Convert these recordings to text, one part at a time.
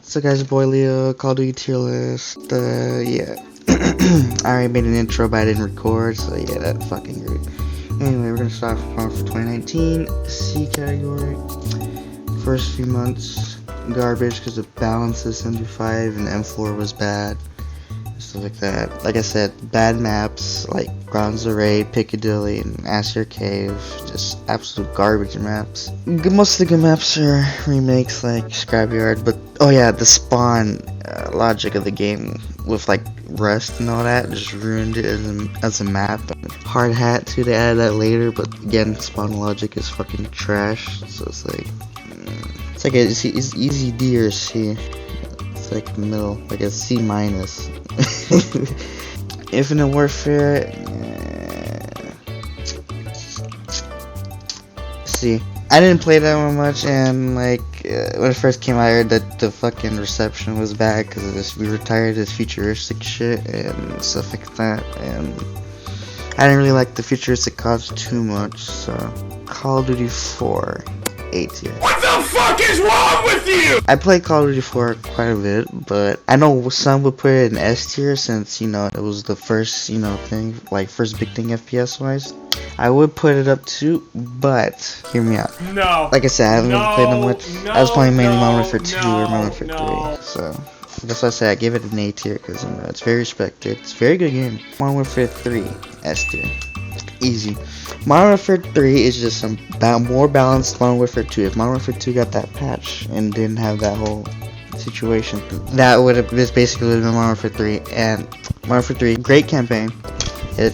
So guys, boy Leo, Call of Duty tier list, yeah. I already made an intro but I didn't record, so yeah, that fucking great. Anyway, we're gonna start off for 2019, C category. First few months, garbage because the balance is 75 and M4 was bad. Stuff like that. Like I said, bad maps like Bronze Array, Piccadilly, and Asher Cave. Just absolute garbage maps. Most of the good maps are remakes like Scrapyard, but oh yeah, the spawn logic of the game with like Rust and all that just ruined it as a map. Hard Hat too, they added that later, but again, spawn logic is fucking trash. So it's like it's easy D or C. It's like the middle, like a C minus. Infinite Warfare, see, I didn't play that one much, and like when it first came out, I heard that the fucking reception was bad because we were tired of this futuristic shit and stuff like that, and I didn't really like the futuristic cars too much. So Call of Duty 4, A tier. What the fuck is wrong with you? I played Call of Duty 4 quite a bit, but I know some would put it in S tier since, it was the first, thing, like first big thing FPS wise. I would put it up too, but hear me out. No. Like I said, I haven't really played that much. I was playing mainly Modern Warfare 2 or Modern Warfare 3, so that's why I say I give it an A tier because it's very respected. It's a very good game. Modern Warfare 3, S tier. Easy. Modern Warfare 3 is just some more balanced Modern Warfare 2. If Modern Warfare 2 got that patch and didn't have that whole situation, that would have basically been Modern Warfare 3. And Modern Warfare 3, great campaign. It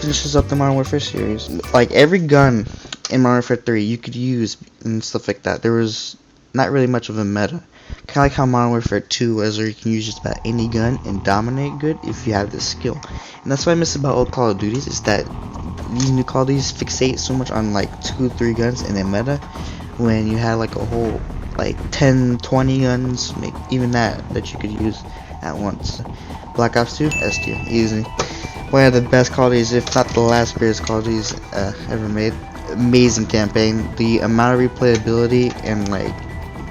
finishes up the Modern Warfare series. Like every gun in Modern Warfare 3 you could use and stuff like that. There was not really much of a meta. Kind of like how Modern Warfare 2 was, where you can use just about any gun and dominate good if you have the skill. And that's what I miss about old Call of Duties, is that these new Call of Duties fixate so much on like 2-3 guns in a meta, when you had like a whole like 10-20 guns, even that you could use at once. Black Ops 2, S tier, easy. One of the best Call of Duties, if not the last greatest Call of Duties ever made. Amazing campaign. The amount of replayability and like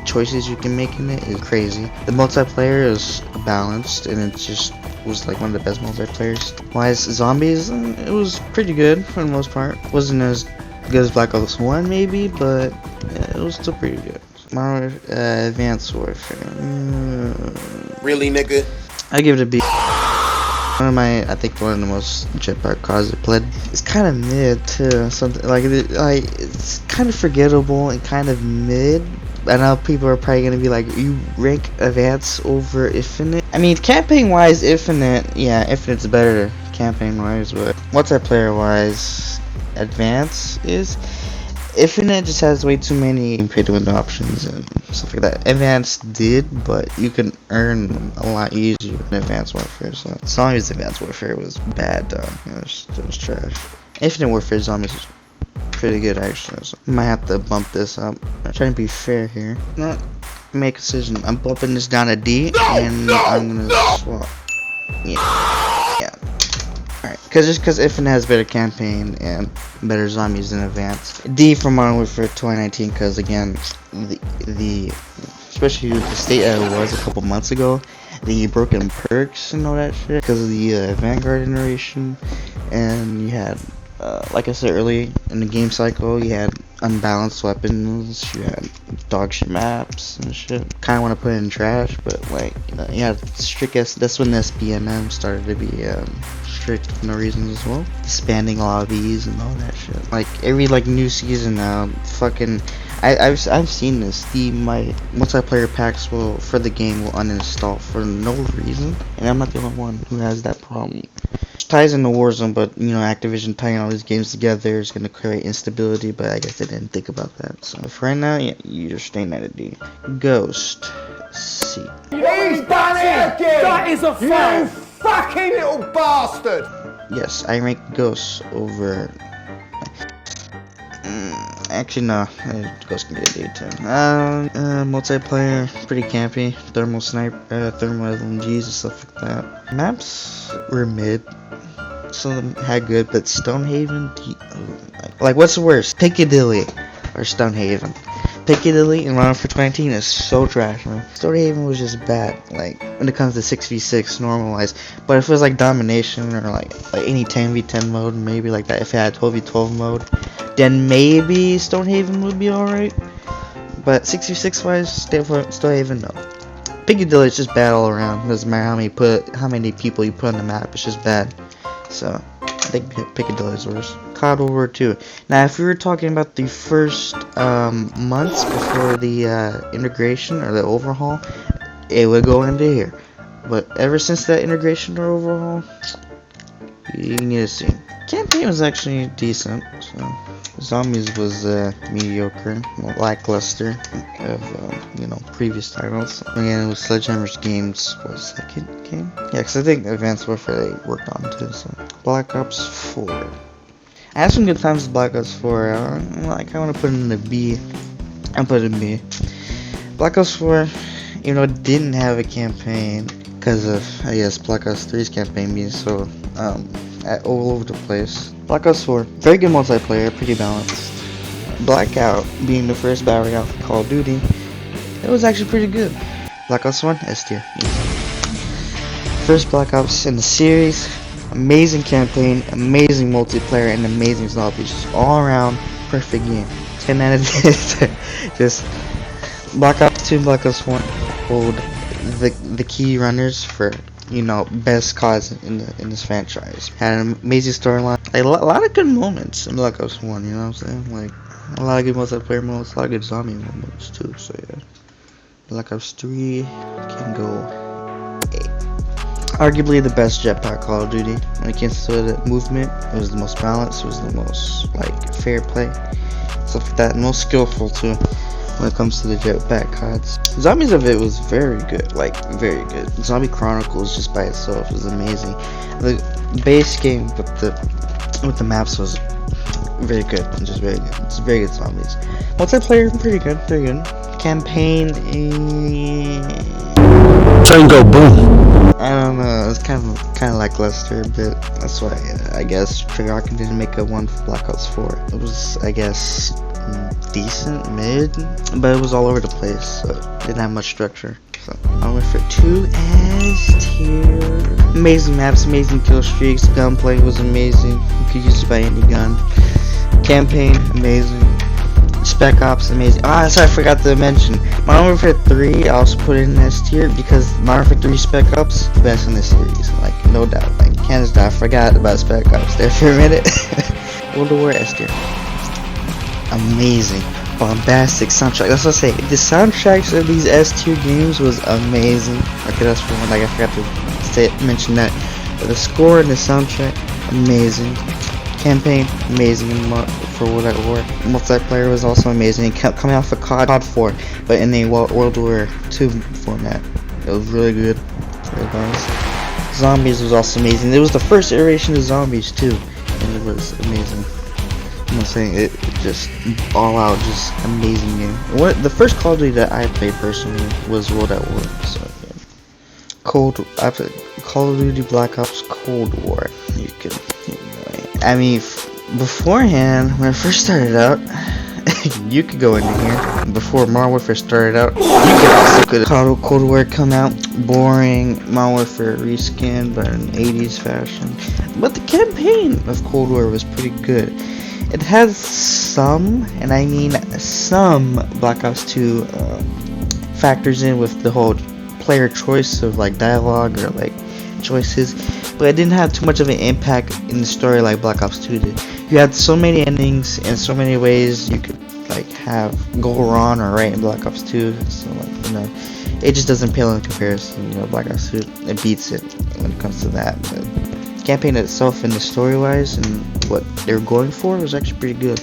choices you can make in it is crazy. The multiplayer is balanced, and it just was like one of the best multiplayers. Why zombies? It was pretty good for the most part. Wasn't as good as Black Ops 1 maybe, but yeah, it was still pretty good. Modern Advanced Warfare. Really, nigga? I give it a B. I think one of the most jetpack cars I played. It's kind of mid too. Something like it's kind of forgettable and kind of mid. I know people are probably gonna be like, you rank Advance over Infinite? I mean, campaign wise, Infinite's better campaign wise, but multiplayer wise, Advance is. Infinite just has way too many pay to win options and stuff like that. Advance did, but you can earn a lot easier in Advanced Warfare. So Zombies Advanced Warfare was bad though. It was trash. Infinite Warfare Zombies is pretty good actually. So I might have to bump this up. I'm trying to be fair here. Not make a decision. I'm bumping this down to D, I'm gonna swap. Yeah. Alright, because Infinite has better campaign and better zombies than Advance. D for Modern Warfare 2019, because again, the especially with the state that it was a couple months ago, the broken perks and all that shit because of the Vanguard iteration, and you had, like I said earlier in the game cycle, you had unbalanced weapons, you had dog shit maps and shit. Kind of want to put it in trash, but like, you had strict that's when the SBNM started to be strict for no reason as well. Disbanding lobbies and all that shit. Like every new season now, fucking I've seen this. My multiplayer packs for the game will uninstall for no reason, and I'm not the only one who has that problem. Ties into Warzone, but Activision tying all these games together is gonna create instability, but I guess they didn't think about that. So for right now, yeah, you're staying at a D. Ghost, C. He's done it again! That is a fact! You fucking little bastard! Yes, I rank Ghost over. Actually, no. Ghost can get a D too. Multiplayer, pretty campy. Thermal sniper, thermal LMGs and stuff like that. Maps were mid. Some of them had good, but Stonehaven, like what's the worst? Piccadilly or Stonehaven? Piccadilly and Modern Warfare 2019 is so trash, man. Stonehaven was just bad, like when it comes to 6v6 normalized. But if it was like domination or like any 10v10 mode, maybe like that. If it had 12v12 mode, then maybe Stonehaven would be alright. But 6v6 wise, Stonehaven no. Piccadilly is just bad all around. Doesn't matter how many people you put on the map. It's just bad. So I think Piccadilly is worse. COD World War II. Now, if we were talking about the first months before the integration or the overhaul, it would go into here. But ever since that integration or overhaul, you need to see. Campaign was actually decent. So Zombies was mediocre, lackluster of previous titles. Again, it was Sledgehammer's Games was second game. Yeah, because I think Advanced Warfare they worked on too. So Black Ops 4. I had some good times with Black Ops 4. I want to put it in the B. I'll put it in B. Black Ops 4, even though it didn't have a campaign because of I guess Black Ops 3's campaign being so all over the place. Black Ops 4, very good multiplayer, pretty balanced. Blackout being the first battle royale for Call of Duty, it was actually pretty good. Black Ops 1, S tier. First Black Ops in the series, amazing campaign, amazing multiplayer, and amazing zombies. Just all around perfect game. 10 out of 10. Just Black Ops 2 and Black Ops 1 hold the key runners for best cause in this franchise. Had an amazing storyline, a lot of good moments in Black Ops 1. You know what I'm saying? Like a lot of good multiplayer moments, a lot of good zombie moments too. So yeah, Black Ops 3 can go A. Arguably the best jetpack Call of Duty when it comes to the movement. It was the most balanced. It was the most fair play, stuff like that. Most skillful too. When it comes to the jetpack CODs, Zombies of it was very good, very good. Zombie Chronicles just by itself was amazing. The base game with the maps was very good, just very good. It's very good zombies. Multiplayer pretty good, very good. Campaign, Tango boom. I don't know. It's kind of lackluster, but that's why I guess Treyarch didn't make a one for Black Ops 4. It was decent, mid, but it was all over the place, so it didn't have much structure. So I went for 2 S tier. Amazing maps, amazing kill streaks, gunplay was amazing. You could use it by any gun. Campaign, amazing. Spec Ops, amazing. Sorry, I forgot to mention. Modern Warfare 3, I also put it in S tier because Modern Warfare 3 Spec Ops, best in the series, no doubt. Can't I forgot about Spec Ops there for a minute. World War S tier. Amazing, bombastic soundtrack. That's what I say. The soundtracks of these S tier games was amazing. Okay, that's for one. I forgot to mention that. But the score and the soundtrack, amazing. Campaign, amazing. For World at War, multiplayer was also amazing. It kept coming off of COD 4, but in the World War II format. It was really good. Zombies was also amazing. It was the first iteration of Zombies too, and it was amazing. I'm saying it just all out, just amazing game. The first Call of Duty that I played personally was World at War. So yeah. Call of Duty Black Ops Cold War. Beforehand, when I first started out, you could go into here. Before Modern Warfare started out, you could Cold War come out, boring. Modern Warfare reskin, but in 80s fashion. But the campaign of Cold War was pretty good. It has some, and I mean some, Black Ops 2 factors in with the whole player choice of dialogue or choices, but it didn't have too much of an impact in the story like Black Ops 2 did. You had so many endings and so many ways you could go wrong or right in Black Ops 2, so it just doesn't pale in comparison. Black Ops 2, it beats it when it comes to that. But campaign itself and the story wise and what they were going for was actually pretty good.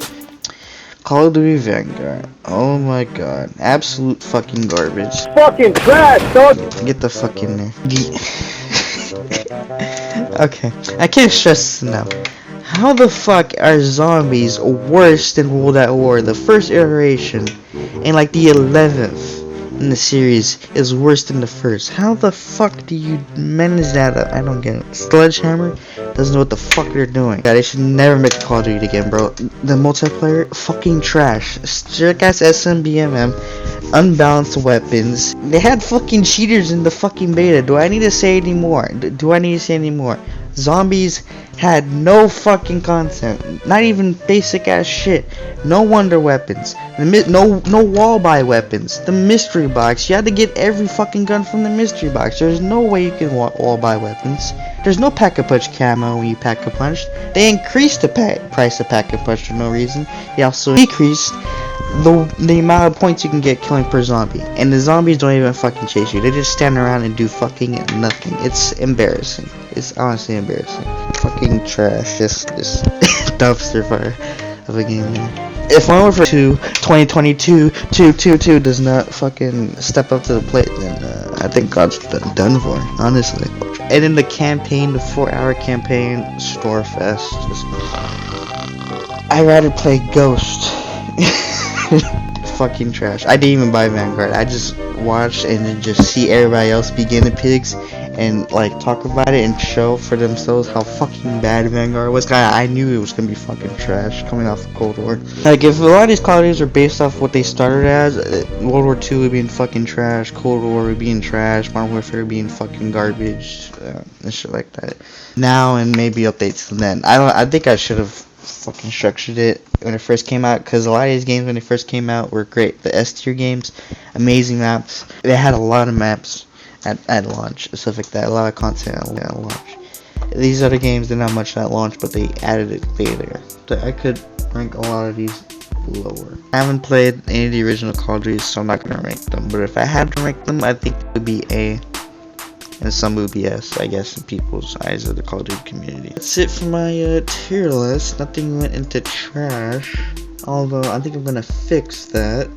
Call of Duty Vanguard, oh my god, absolute fucking garbage. Fucking trash, dog. Get the fuck in there. Okay, I can't stress this enough. How the fuck are zombies worse than World at War, the first iteration, and the 11th? in the series is worse than the first. How the fuck do you manage that up? I don't get it. Sledgehammer doesn't know what the fuck they're doing. Yeah, they should never make Call of Duty again, bro. The multiplayer, fucking trash. Jerk ass SMBMM, unbalanced weapons. They had fucking cheaters in the fucking beta. Do I need to say any more? Do I need to say any more? Zombies had no fucking content, not even basic ass shit. No wonder weapons, no wall buy weapons. The mystery box, you had to get every fucking gun from the mystery box. There's no way you can wall buy weapons. There's no pack-a-punch camo when you pack-a-punch. They increased the price of pack-a-punch for no reason. They also decreased the amount of points you can get killing per zombie. And the zombies don't even fucking chase you. They just stand around and do fucking nothing. It's embarrassing. It's honestly embarrassing. Fucking trash. Just dumpster fire of a game, man. If Modern Warfare 2 2022 2 does not fucking step up to the plate, then I think God's done for, honestly. And in the campaign, the 4-hour campaign, Storefest, I'd rather play Ghost. Fucking trash. I didn't even buy Vanguard. I just watched and then just see everybody else be guinea pigs and like talk about it and show for themselves how fucking bad Vanguard was. I knew it was gonna be fucking trash coming off of Cold War. Like if a lot of these Call of Duties are based off what they started as, World War II would be in fucking trash, Cold War would be in trash, Modern Warfare would be in fucking garbage, and shit like that. Now and maybe updates to then. I think I should have fucking structured it when it first came out, because a lot of these games when they first came out were great. The S tier games, amazing maps. They had a lot of maps at launch, stuff like that, a lot of content at launch. These other games didn't have much at launch, but they added it later. So I could rank a lot of these lower. I haven't played any of the original Call of Duty, so I'm not gonna rank them, but if I had to rank them, I think it would be A, and some would be S, I guess, in people's eyes of the Call of Duty community. That's it for my tier list. Nothing went into trash, although I think I'm gonna fix that.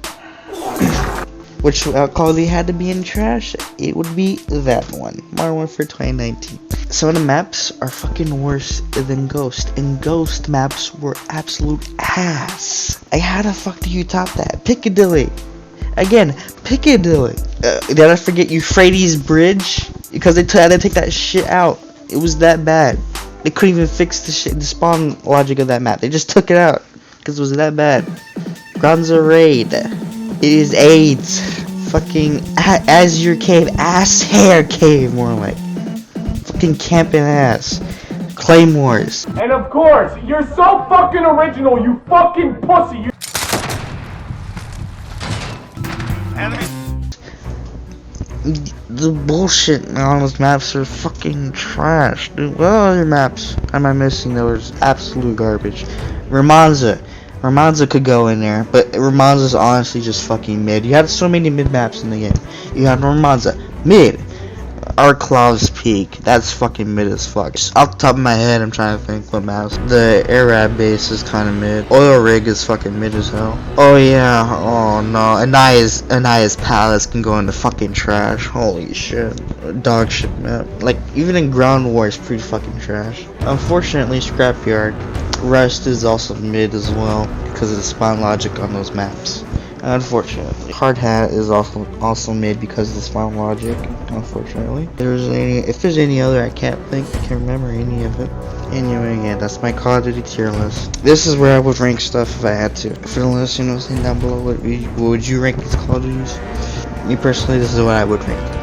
Which Call of Duty had to be in trash? It would be that one, Modern Warfare 2019. Some of the maps are fucking worse than Ghost, and Ghost maps were absolute ass. How the fuck do you top that? Piccadilly. Again, Piccadilly. Did I forget Euphrates Bridge? Because they had to take that shit out. It was that bad. They couldn't even fix the spawn logic of that map. They just took it out because it was that bad. Granza Raid. It is AIDS. Fucking Azure Cave. Ass hair cave, more like. Fucking camping ass. Claymores. And of course, you're so fucking original, you fucking pussy. The bullshit on those maps are fucking trash, dude. What other maps am I missing that was absolute garbage? Ramanza could go in there, but Ramanza's honestly just fucking mid. You have so many mid maps in the game. You have Ramanza, mid. Arklov's Peak, that's fucking mid as fuck. Just off the top of my head, I'm trying to think what maps. The Arab base is kind of mid. Oil Rig is fucking mid as hell. Oh yeah, oh no. Anaya's Palace can go into fucking trash. Holy shit. Dog shit map. Like, even in Ground War is pretty fucking trash. Unfortunately, Scrapyard. Rust is also mid as well because of the spawn logic on those maps. Unfortunately, Hard Hat is also mid because of the spawn logic. Unfortunately, if there's any other, I can't remember any of it. Anyway, yeah, that's my Call of Duty tier list. This is where I would rank stuff if I had to. If you're listening, down below, what would you rank these Call of Duties? Me personally, this is what I would rank.